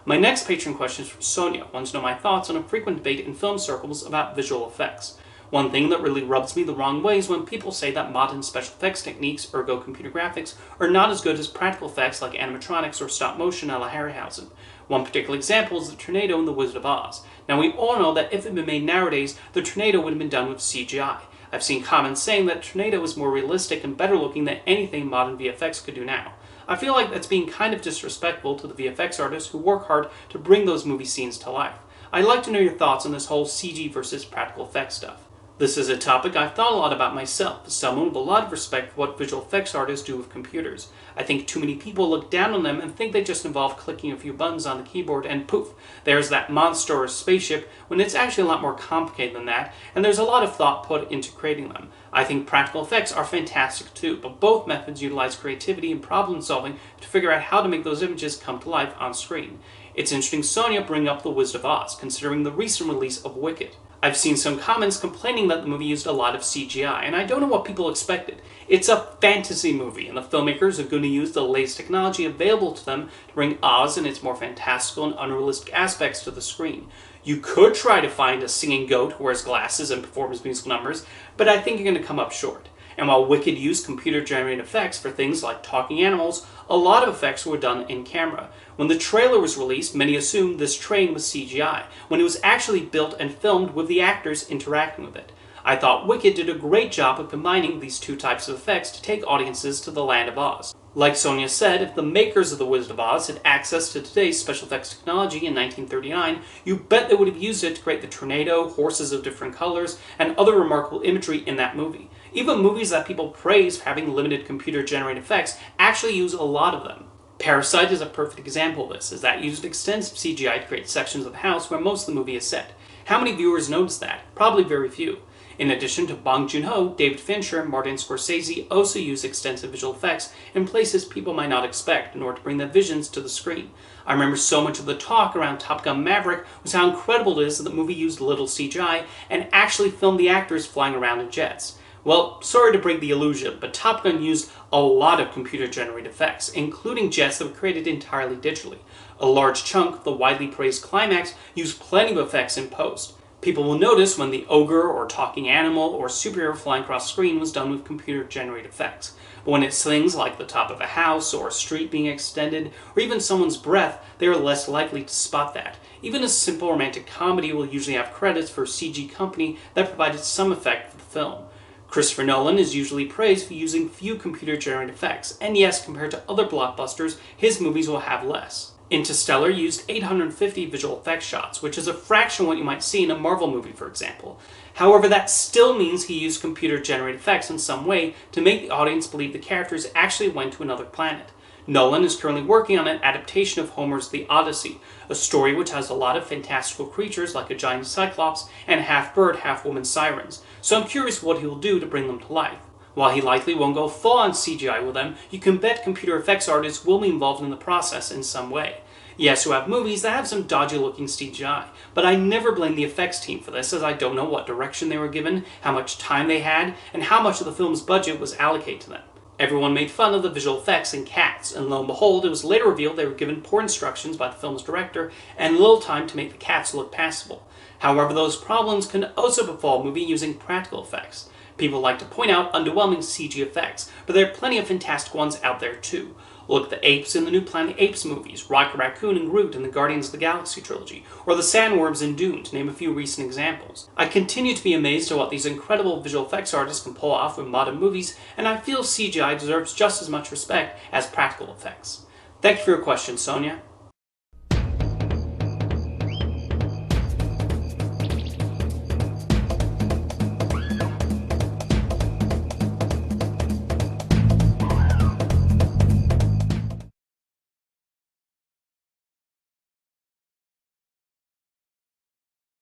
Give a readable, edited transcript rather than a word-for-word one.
My next patron question is from Sonia, who wants to know my thoughts on a frequent debate in film circles about visual effects. One thing that really rubs me the wrong way is when people say that modern special effects techniques, ergo computer graphics, are not as good as practical effects like animatronics or stop motion a la Harryhausen. One particular example is the tornado in The Wizard of Oz. Now we all know that if it had been made nowadays, the tornado would have been done with CGI. I've seen comments saying that tornado is more realistic and better looking than anything modern VFX could do now. I feel like that's being kind of disrespectful to the VFX artists who work hard to bring those movie scenes to life. I'd like to know your thoughts on this whole CG versus practical effects stuff. This is a topic I've thought a lot about myself, as someone with a lot of respect for what visual effects artists do with computers. I think too many people look down on them and think they just involve clicking a few buttons on the keyboard and poof, there's that monster or spaceship, when it's actually a lot more complicated than that, and there's a lot of thought put into creating them. I think practical effects are fantastic too, but both methods utilize creativity and problem solving to figure out how to make those images come to life on screen. It's interesting Sonia bringing up The Wizard of Oz, considering the recent release of Wicked. I've seen some comments complaining that the movie used a lot of CGI, and I don't know what people expected. It's a fantasy movie, and the filmmakers are going to use the latest technology available to them to bring Oz and its more fantastical and unrealistic aspects to the screen. You could try to find a singing goat who wears glasses and performs musical numbers, but I think you're going to come up short. And while Wicked used computer-generated effects for things like talking animals, a lot of effects were done in camera. When the trailer was released, many assumed this train was CGI, when it was actually built and filmed with the actors interacting with it. I thought Wicked did a great job of combining these two types of effects to take audiences to the land of Oz. Like Sonia said, if the makers of The Wizard of Oz had access to today's special effects technology in 1939, you bet they would have used it to create the tornado, horses of different colors, and other remarkable imagery in that movie. Even movies that people praise for having limited computer-generated effects actually use a lot of them. Parasite is a perfect example of this, as that used extensive CGI to create sections of the house where most of the movie is set. How many viewers noticed that? Probably very few. In addition to Bong Joon-ho, David Fincher, and Martin Scorsese also use extensive visual effects in places people might not expect in order to bring their visions to the screen. I remember so much of the talk around Top Gun Maverick was how incredible it is that the movie used little CGI and actually filmed the actors flying around in jets. Well, sorry to break the illusion, but Top Gun used a lot of computer-generated effects, including jets that were created entirely digitally. A large chunk of the widely praised climax used plenty of effects in post. People will notice when the ogre or talking animal or superhero flying across the screen was done with computer-generated effects. But when it's things like the top of a house or a street being extended, or even someone's breath, they are less likely to spot that. Even a simple romantic comedy will usually have credits for a CG company that provided some effect for the film. Christopher Nolan is usually praised for using few computer-generated effects, and yes, compared to other blockbusters, his movies will have less. Interstellar used 850 visual effects shots, which is a fraction of what you might see in a Marvel movie, for example. However, that still means he used computer-generated effects in some way to make the audience believe the characters actually went to another planet. Nolan is currently working on an adaptation of Homer's The Odyssey, a story which has a lot of fantastical creatures like a giant cyclops and half-bird, half-woman sirens, so I'm curious what he'll do to bring them to life. While he likely won't go full-on CGI with them, you can bet computer effects artists will be involved in the process in some way. Yes, you have movies that have some dodgy-looking CGI, but I never blame the effects team for this, as I don't know what direction they were given, how much time they had, and how much of the film's budget was allocated to them. Everyone made fun of the visual effects in Cats, and lo and behold, it was later revealed they were given poor instructions by the film's director and little time to make the cats look passable. However, those problems can also befall a movie using practical effects. People like to point out underwhelming CG effects, but there are plenty of fantastic ones out there too. Look at the apes in the new Planet of the Apes movies, Rocket Raccoon and Groot in the Guardians of the Galaxy trilogy, or the sandworms in Dune, to name a few recent examples. I continue to be amazed at what these incredible visual effects artists can pull off with modern movies, and I feel CGI deserves just as much respect as practical effects. Thank you for your question, Sonia.